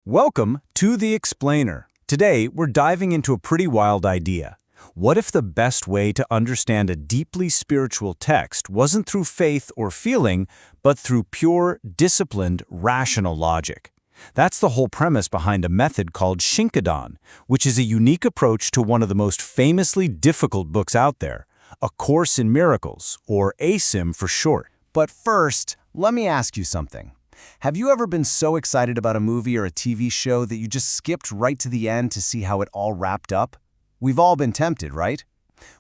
Welcome to The Explainer. Today, we're diving into a pretty wild idea. What if the best way to understand a deeply spiritual text wasn't through faith or feeling, but through pure, disciplined, rational logic? That's the whole premise behind a method called Shinkidan, which is a unique approach to one of the most famously difficult books out there, A Course in Miracles, or ASIM for short. But first, let me ask you something. Have you ever been so excited about a movie or a TV show that you just skipped right to the end to see how it all wrapped up? We've all been tempted, right?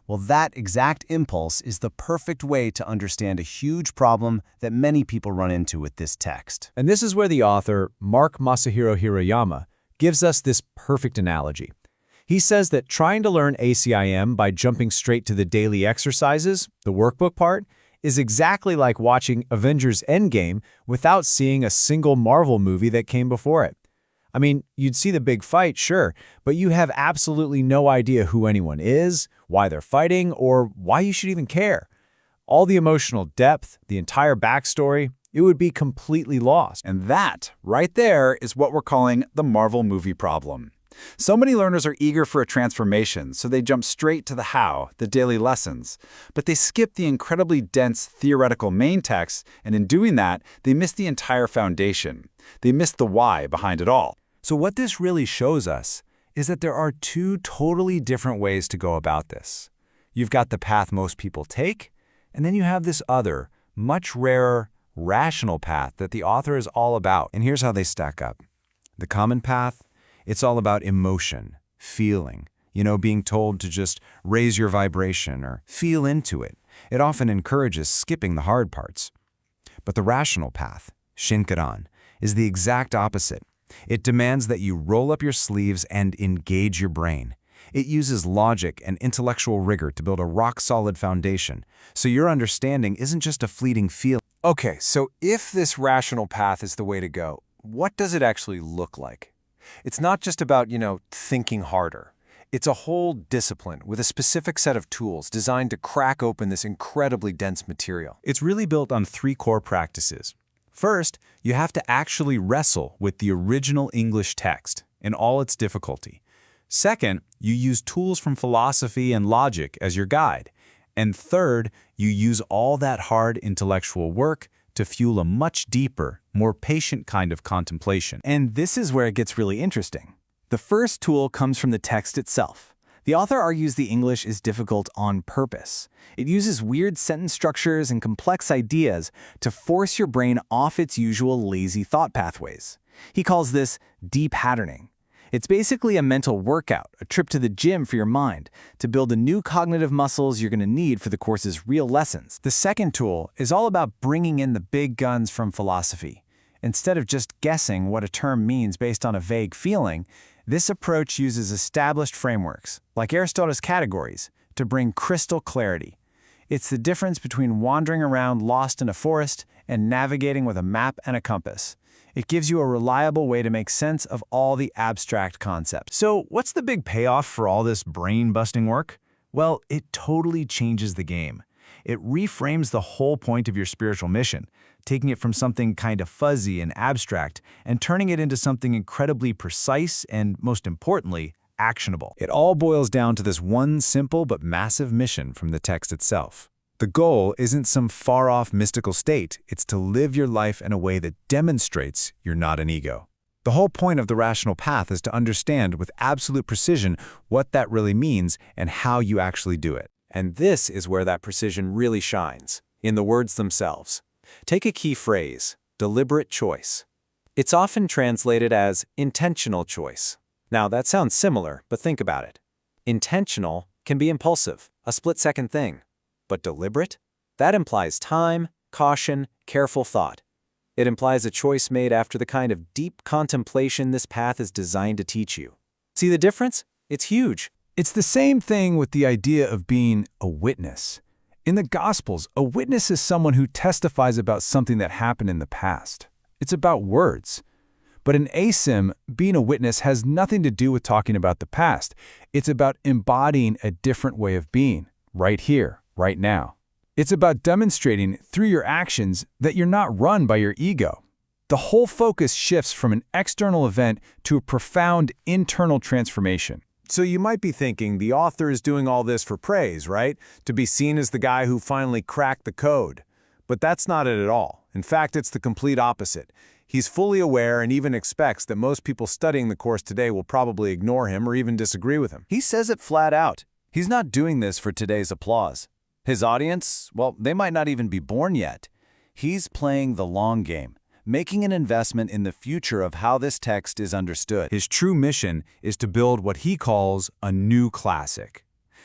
Well, that exact impulse is the perfect way to understand a huge problem that many people run into with this text. And this is where the author, Mark Masahiro Hirayama, gives us this perfect analogy. He says that trying to learn ACIM by jumping straight to the daily exercises, the workbook part, is exactly like watching Avengers Endgame without seeing a single Marvel movie that came before it. I mean, you'd see the big fight, sure, but you have absolutely no idea who anyone is, why they're fighting, or why you should even care. All the emotional depth, the entire backstory, it would be completely lost. And that, right there, is what we're calling the Marvel movie problem. So many learners are eager for a transformation, so they jump straight to the how, the daily lessons. But they skip the incredibly dense theoretical main text, and in doing that, they miss the entire foundation. They miss the why behind it all. So what this really shows us is that there are two totally different ways to go about this. You've got the path most people take, and then you have this other, much rarer, rational path that the author is all about. And here's how they stack up. The common path, it's all about emotion, feeling, being told to just raise your vibration or feel into it. It often encourages skipping the hard parts. But the rational path, Shinkidan, is the exact opposite. It demands that you roll up your sleeves and engage your brain. It uses logic and intellectual rigor to build a rock-solid foundation, so your understanding isn't just a fleeting feeling. Okay, so if this rational path is the way to go, what does it actually look like? It's not just about, thinking harder. It's a whole discipline with a specific set of tools designed to crack open this incredibly dense material. It's really built on three core practices. First, you have to actually wrestle with the original English text in all its difficulty. Second, you use tools from philosophy and logic as your guide. And third, you use all that hard intellectual work to fuel a much deeper, more patient kind of contemplation. And this is where it gets really interesting. The first tool comes from the text itself. The author argues the English is difficult on purpose. It uses weird sentence structures and complex ideas to force your brain off its usual lazy thought pathways. He calls this de-patterning. It's basically a mental workout, a trip to the gym for your mind, to build the new cognitive muscles you're going to need for the course's real lessons. The second tool is all about bringing in the big guns from philosophy. Instead of just guessing what a term means based on a vague feeling, this approach uses established frameworks, like Aristotle's categories, to bring crystal clarity. It's the difference between wandering around lost in a forest and navigating with a map and a compass. It gives you a reliable way to make sense of all the abstract concepts. So what's the big payoff for all this brain-busting work? Well, it totally changes the game. It reframes the whole point of your spiritual mission, taking it from something kind of fuzzy and abstract and turning it into something incredibly precise and, most importantly, actionable. It all boils down to this one simple but massive mission from the text itself. The goal isn't some far-off mystical state, it's to live your life in a way that demonstrates you're not an ego. The whole point of the rational path is to understand with absolute precision what that really means and how you actually do it. And this is where that precision really shines, in the words themselves. Take a key phrase, deliberate choice. It's often translated as intentional choice. Now, that sounds similar, but think about it. Intentional can be impulsive, a split-second thing. But deliberate? That implies time, caution, careful thought. It implies a choice made after the kind of deep contemplation this path is designed to teach you. See the difference? It's huge. It's the same thing with the idea of being a witness. In the Gospels, a witness is someone who testifies about something that happened in the past. It's about words. But in ASIM, being a witness has nothing to do with talking about the past. It's about embodying a different way of being, right here, right now. It's about demonstrating through your actions that you're not run by your ego. The whole focus shifts from an external event to a profound internal transformation. So you might be thinking the author is doing all this for praise, right? To be seen as the guy who finally cracked the code. But that's not it at all. In fact, it's the complete opposite. He's fully aware and even expects that most people studying the course today will probably ignore him or even disagree with him. He says it flat out. He's not doing this for today's applause. His audience, well, they might not even be born yet. He's playing the long game, making an investment in the future of how this text is understood. His true mission is to build what he calls a new classic.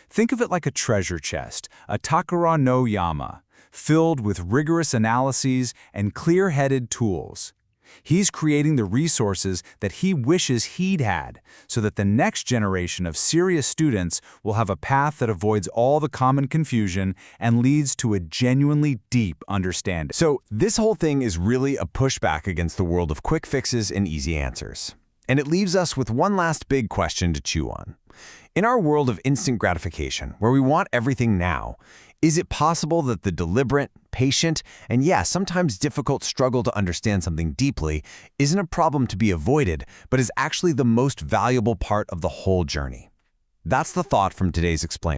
Think of it like a treasure chest, a Takara no Yama, filled with rigorous analyses and clear-headed tools. He's creating the resources that he wishes he'd had, so that the next generation of serious students will have a path that avoids all the common confusion and leads to a genuinely deep understanding. So this whole thing is really a pushback against the world of quick fixes and easy answers. And it leaves us with one last big question to chew on. In our world of instant gratification, where we want everything now, is it possible that the deliberate, patient, and sometimes difficult struggle to understand something deeply isn't a problem to be avoided, but is actually the most valuable part of the whole journey? That's the thought from today's Explain.